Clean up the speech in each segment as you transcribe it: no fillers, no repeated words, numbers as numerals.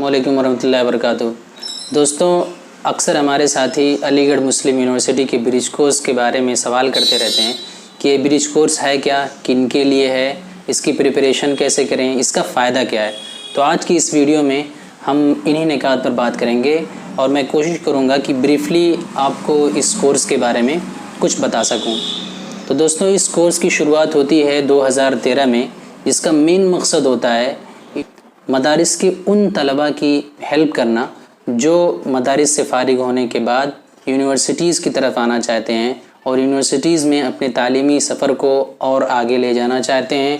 अस्सलामुअलैकुम वरहमतुल्लाहि वबरकातुहू। दोस्तों, अक्सर हमारे साथी अलीगढ़ मुस्लिम यूनिवर्सिटी के ब्रिज कोर्स के बारे में सवाल करते रहते हैं कि ये ब्रिज कोर्स है क्या, किन के लिए है, इसकी प्रिपरेशन कैसे करें, इसका फ़ायदा क्या है। तो आज की इस वीडियो में हम इन्हीं निकात पर बात करेंगे और मैं कोशिश करूँगा कि ब्रीफली आपको इस कोर्स के बारे में कुछ बता सकूँ। तो दोस्तों, इस कोर्स की शुरुआत होती है 2013 में, जिसका मेन मकसद होता है मदारिस के उन तलबा की हेल्प करना जो मदारिस से फ़ारिग होने के बाद यूनिवर्सिटीज़ की तरफ आना चाहते हैं और यूनिवर्सिटीज़ में अपने तालीमी सफ़र को और आगे ले जाना चाहते हैं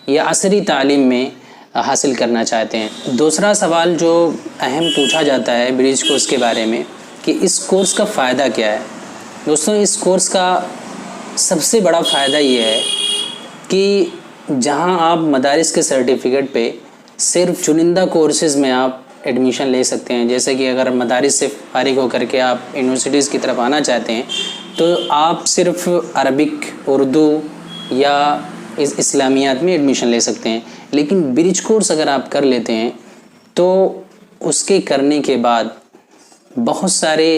या असरी तालीम में हासिल करना चाहते हैं। दूसरा सवाल जो अहम पूछा जाता है ब्रिज कोर्स के बारे में कि इस कोर्स का फ़ायदा क्या है। दोस्तों, इस कोर्स का सबसे बड़ा फ़ायदा ये है कि जहां आप मदारिस के सर्टिफिकेट पे सिर्फ चुनिंदा कोर्सेज़ में आप एडमिशन ले सकते हैं, जैसे कि अगर मदारिस से फ़ारिग होकर के आप यूनिवर्सिटीज़ की तरफ आना चाहते हैं तो आप सिर्फ अरबिक, उर्दू या इस्लामियात में एडमिशन ले सकते हैं। लेकिन ब्रिज कोर्स अगर आप कर लेते हैं तो उसके करने के बाद बहुत सारे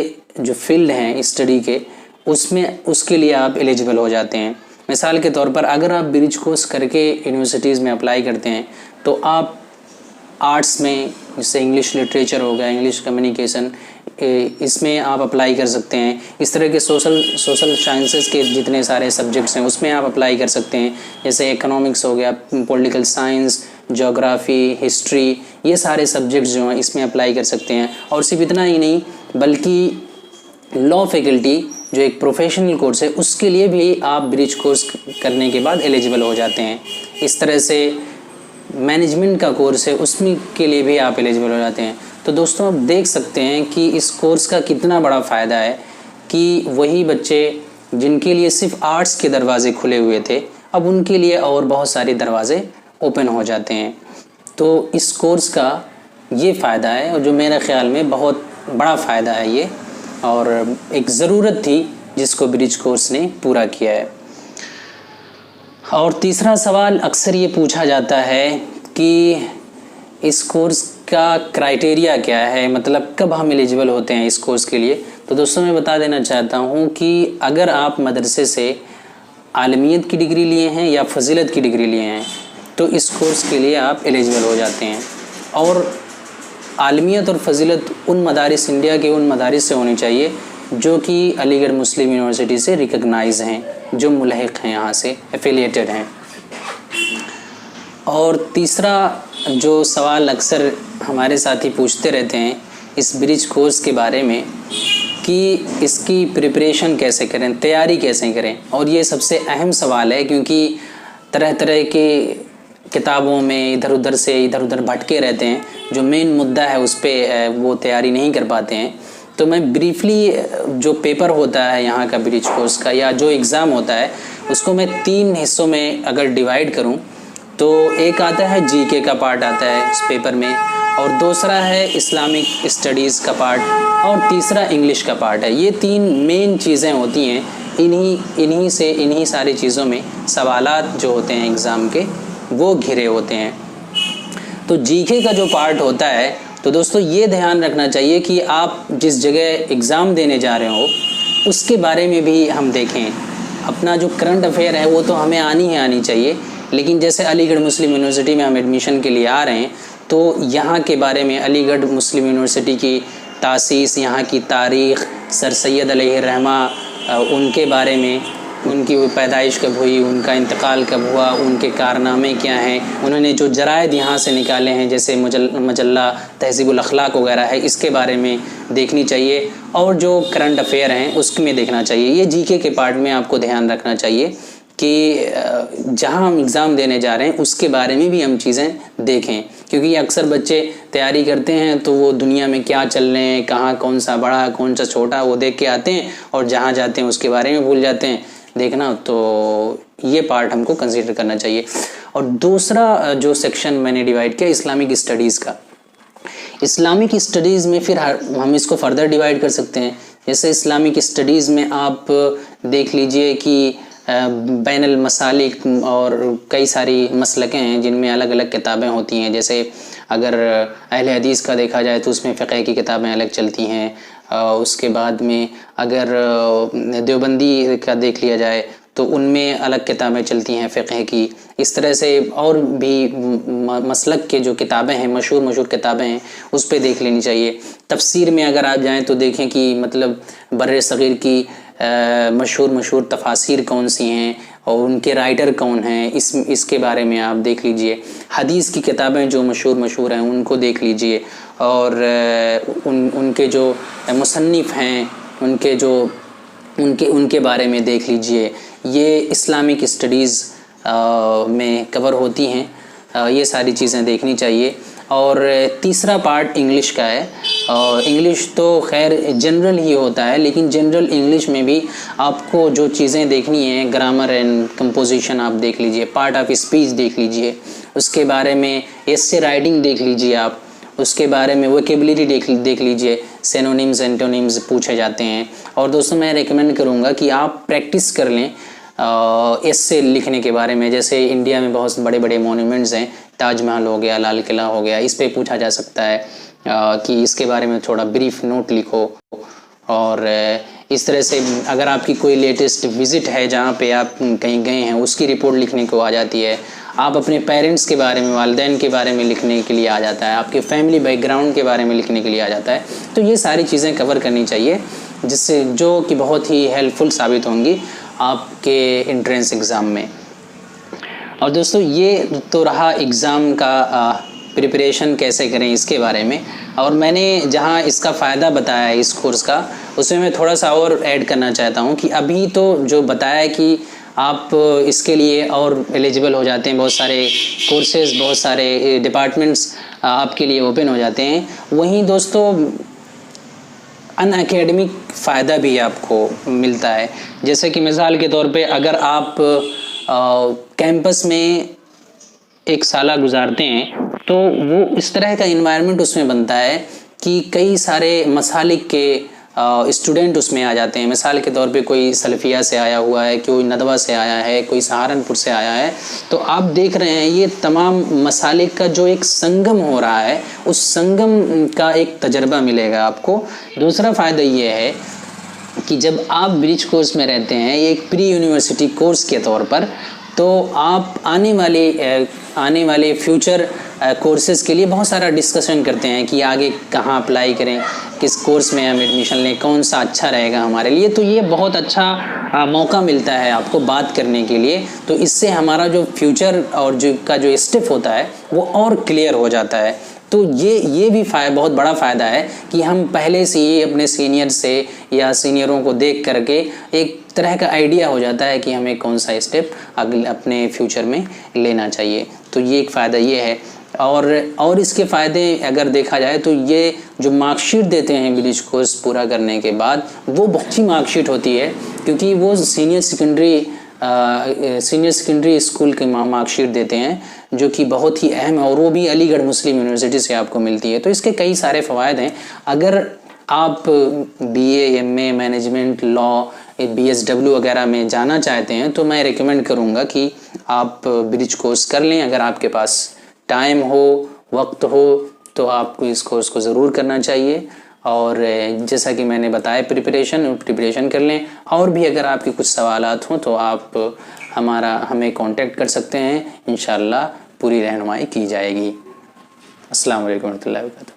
जो फील्ड हैं स्टडी के, उसमें उसके लिए आप एलिजिबल हो जाते हैं। मिसाल के तौर पर अगर आप ब्रिज कोर्स करके यूनिवर्सिटीज़ में अप्लाई करते हैं तो आप आर्ट्स में, जैसे इंग्लिश लिटरेचर हो गया, इंग्लिश कम्युनिकेशन, इसमें आप अप्लाई कर सकते हैं। इस तरह के सोशल साइंसेस के जितने सारे सब्जेक्ट्स हैं उसमें आप अप्लाई कर सकते हैं, जैसे इकोनॉमिक्स हो गया, पॉलिटिकल साइंस, ज्योग्राफी, हिस्ट्री, ये सारे सब्जेक्ट्स जो हैं इसमें अप्लाई कर सकते हैं। और सिर्फ इतना ही नहीं बल्कि लॉ फैकल्टी जो एक प्रोफेशनल कोर्स है उसके लिए भी आप ब्रिज कोर्स करने के बाद एलिजिबल हो जाते हैं। इस तरह से मैनेजमेंट का कोर्स है उसमें के लिए भी आप एलिजिबल हो जाते हैं। तो दोस्तों, आप देख सकते हैं कि इस कोर्स का कितना बड़ा फ़ायदा है कि वही बच्चे जिनके लिए सिर्फ आर्ट्स के दरवाज़े खुले हुए थे, अब उनके लिए और बहुत सारे दरवाज़े ओपन हो जाते हैं। तो इस कोर्स का ये फ़ायदा है और जो मेरे ख़्याल में बहुत बड़ा फ़ायदा है ये, और एक ज़रूरत थी जिसको ब्रिज कोर्स ने पूरा किया है। और तीसरा सवाल अक्सर ये पूछा जाता है कि इस कोर्स का क्राइटेरिया क्या है, मतलब कब हम एलिजिबल होते हैं इस कोर्स के लिए। तो दोस्तों, मैं बता देना चाहता हूँ कि अगर आप मदरसे से आलमियत की डिग्री लिए हैं या फजीलत की डिग्री लिए हैं तो इस कोर्स के लिए आप एलिजिबल हो जाते हैं। और आलमियत और फजीलत उन मदारिस, इंडिया के उन मदारिस से होनी चाहिए जो कि अलीगढ़ मुस्लिम यूनिवर्सिटी से रिकग्नाइज़ हैं, जो मुल्हिक हैं, यहाँ से एफिलिएटेड हैं। और तीसरा जो सवाल अक्सर हमारे साथी पूछते रहते हैं इस ब्रिज कोर्स के बारे में कि इसकी प्रिपरेशन कैसे करें, तैयारी कैसे करें। और ये सबसे अहम सवाल है क्योंकि तरह तरह के किताबों में इधर उधर भटके रहते हैं, जो मेन मुद्दा है उस पर वो तैयारी नहीं कर पाते हैं। तो मैं ब्रीफली जो पेपर होता है यहाँ का ब्रिज कोर्स का या जो एग्ज़ाम होता है उसको मैं 3 हिस्सों में अगर डिवाइड करूँ तो एक आता है जीके का पार्ट आता है इस पेपर में, और दूसरा है इस्लामिक स्टडीज़ का पार्ट, और तीसरा इंग्लिश का पार्ट है। ये 3 मेन चीज़ें होती हैं। इन्हीं सारी चीज़ों में सवालात जो होते हैं एग्ज़ाम के वो घिरे होते हैं। तो जीके का जो पार्ट होता है, तो दोस्तों ये ध्यान रखना चाहिए कि आप जिस जगह एग्ज़ाम देने जा रहे हो उसके बारे में भी हम देखें। अपना जो करंट अफेयर है वो तो हमें आनी चाहिए, लेकिन जैसे अलीगढ़ मुस्लिम यूनिवर्सिटी में हम एडमिशन के लिए आ रहे हैं तो यहाँ के बारे में, अलीगढ़ मुस्लिम यूनिवर्सिटी की तासीस, यहाँ की तारीख़, सर सैयद अलैहिर्रहमा, उनके बारे में, उनकी पैदाइश कब हुई, उनका इंतकाल कब हुआ, उनके कारनामे क्या हैं, उन्होंने जो जरायद यहाँ से निकाले हैं जैसे मजल्ला तहज़ीबुल अखलाक वगैरह है, इसके बारे में देखनी चाहिए। और जो करंट अफेयर हैं उसमें देखना चाहिए। ये जीके के पार्ट में आपको ध्यान रखना चाहिए कि जहाँ हम एग्ज़ाम देने जा रहे हैं उसके बारे में भी हम चीज़ें देखें, क्योंकि अक्सर बच्चे तैयारी करते हैं तो वो दुनिया में क्या चल रहे हैं, कहाँ कौन सा बड़ा कौन सा छोटा, वो देख के आते हैं और जहाँ जाते हैं उसके बारे में भूल जाते हैं देखना। तो ये पार्ट हमको कंसीडर करना चाहिए। और दूसरा जो सेक्शन मैंने डिवाइड किया इस्लामिक स्टडीज़ का, इस्लामिक स्टडीज़ में फिर हम इसको फर्दर डिवाइड कर सकते हैं। जैसे इस्लामिक स्टडीज़ में आप देख लीजिए कि बैनुल मसालिक और कई सारी मसलकें हैं जिनमें अलग अलग किताबें होती हैं। जैसे अगर अहले हदीस का देखा जाए तो उसमें फ़िक़ह की किताबें अलग चलती हैं। उसके बाद में अगर देवबंदी का देख लिया जाए तो उनमें अलग किताबें चलती हैं फ़िक़ह की। इस तरह से और भी मसलक के जो किताबें हैं, मशहूर किताबें हैं, उस पे देख लेनी चाहिए। तफ़सीर में अगर आप जाएँ तो देखें कि मतलब बर्रे सग़ीर की मशहूर तफ़ासीर कौन सी हैं और उनके राइटर कौन हैं, इसके बारे में आप देख लीजिए। हदीस की किताबें जो मशहूर हैं उनको देख लीजिए और उनके जो मुसन्निफ़ हैं उनके बारे में देख लीजिए। ये इस्लामिक स्टडीज़ में कवर होती हैं। ये सारी चीज़ें देखनी चाहिए। और तीसरा पार्ट इंग्लिश का है। इंग्लिश तो खैर जनरल ही होता है, लेकिन जनरल इंग्लिश में भी आपको जो चीज़ें देखनी है, ग्रामर एंड कंपोजिशन आप देख लीजिए, पार्ट ऑफ स्पीच देख लीजिए, उसके बारे में एस्से राइटिंग देख लीजिए आप, उसके बारे में वोकेबलरी देख लीजिए, सिनोनिम्स एंटोनिम्स पूछे जाते हैं। और दोस्तों मैं रेकमेंड करूँगा कि आप प्रैक्टिस कर लें एस्से लिखने के बारे में। जैसे इंडिया में बहुत बड़े मोन्यूमेंट्स हैं, ताजमहल हो गया, लाल किला हो गया, इस पे पूछा जा सकता है कि इसके बारे में थोड़ा ब्रीफ नोट लिखो। और इस तरह से अगर आपकी कोई लेटेस्ट विज़िट है जहाँ पे आप कहीं गए हैं, उसकी रिपोर्ट लिखने को आ जाती है। आप अपने पेरेंट्स के बारे में, वालिदैन के बारे में लिखने के लिए आ जाता है, आपके फैमिली बैकग्राउंड के बारे में लिखने के लिए आ जाता है। तो ये सारी चीज़ें कवर करनी चाहिए, जिससे जो कि बहुत ही हेल्पफुल साबित होंगी आपके एंट्रेंस एग्ज़ाम में। और दोस्तों ये तो रहा एग्ज़ाम का प्रिपरेशन कैसे करें इसके बारे में। और मैंने जहाँ इसका फ़ायदा बताया है इस कोर्स का, उसमें मैं थोड़ा सा और ऐड करना चाहता हूँ कि अभी तो जो बताया है कि आप इसके लिए और एलिजिबल हो जाते हैं, बहुत सारे कोर्सेज़, बहुत सारे डिपार्टमेंट्स आपके लिए ओपन हो जाते हैं। वहीं दोस्तों अनएकेडमिक फ़ायदा भी आपको मिलता है। जैसे कि मिसाल के तौर पे अगर आप कैंपस में एक साल गुजारते हैं तो वो इस तरह का इन्वायरमेंट उसमें बनता है कि कई सारे मसालिक के स्टूडेंट उसमें आ जाते हैं। मिसाल के तौर पे कोई सल्फिया से आया हुआ है, कोई नदवा से आया है, कोई सहारनपुर से आया है। तो आप देख रहे हैं ये तमाम मसालिक का जो एक संगम हो रहा है, उस संगम का एक तजर्बा मिलेगा आपको। दूसरा फ़ायदा ये है कि जब आप ब्रिज कोर्स में रहते हैं, ये एक प्री यूनिवर्सिटी कोर्स के तौर पर, तो आप आने वाले फ्यूचर कोर्सेज़ के लिए बहुत सारा डिस्कशन करते हैं कि आगे कहाँ अप्लाई करें, किस कोर्स में हम एडमिशन लें, कौन सा अच्छा रहेगा हमारे लिए। तो ये बहुत अच्छा मौका मिलता है आपको बात करने के लिए। तो इससे हमारा जो फ्यूचर और जो स्टेप होता है वो और क्लियर हो जाता है। तो ये भी बहुत बड़ा फ़ायदा है कि हम पहले से ही अपने सीनियर से या सीनियरों को देख करके एक तरह का आइडिया हो जाता है कि हमें कौन सा स्टेप अपने फ्यूचर में लेना चाहिए। तो ये एक फ़ायदा ये है। और इसके फ़ायदे अगर देखा जाए तो ये जो मार्कशीट देते हैं ब्रिज कोर्स पूरा करने के बाद, वो बहुत अच्छी मार्कशीट होती है, क्योंकि वो सीनियर सेकेंडरी स्कूल की मार्कशीट देते हैं, जो कि बहुत ही अहम है, और वो भी अलीगढ़ मुस्लिम यूनिवर्सिटी से आपको मिलती है। तो इसके कई सारे फ़वायद हैं। अगर आप BA, MA, management, law, BSW वगैरह में जाना चाहते हैं तो मैं रिकमेंड करूँगा कि आप ब्रिज कोर्स कर लें। अगर आपके पास टाइम हो, वक्त हो, तो आपको इस कोर्स को ज़रूर करना चाहिए। और जैसा कि मैंने बताया प्रिपरेशन कर लें। और भी अगर आपके कुछ सवालात हों तो आप हमें कांटेक्ट कर सकते हैं। इंशाअल्लाह पूरी रहनुमाई की जाएगी। अस्सलाम वालेकुम रहमतुल्लाहि व बरकातहू।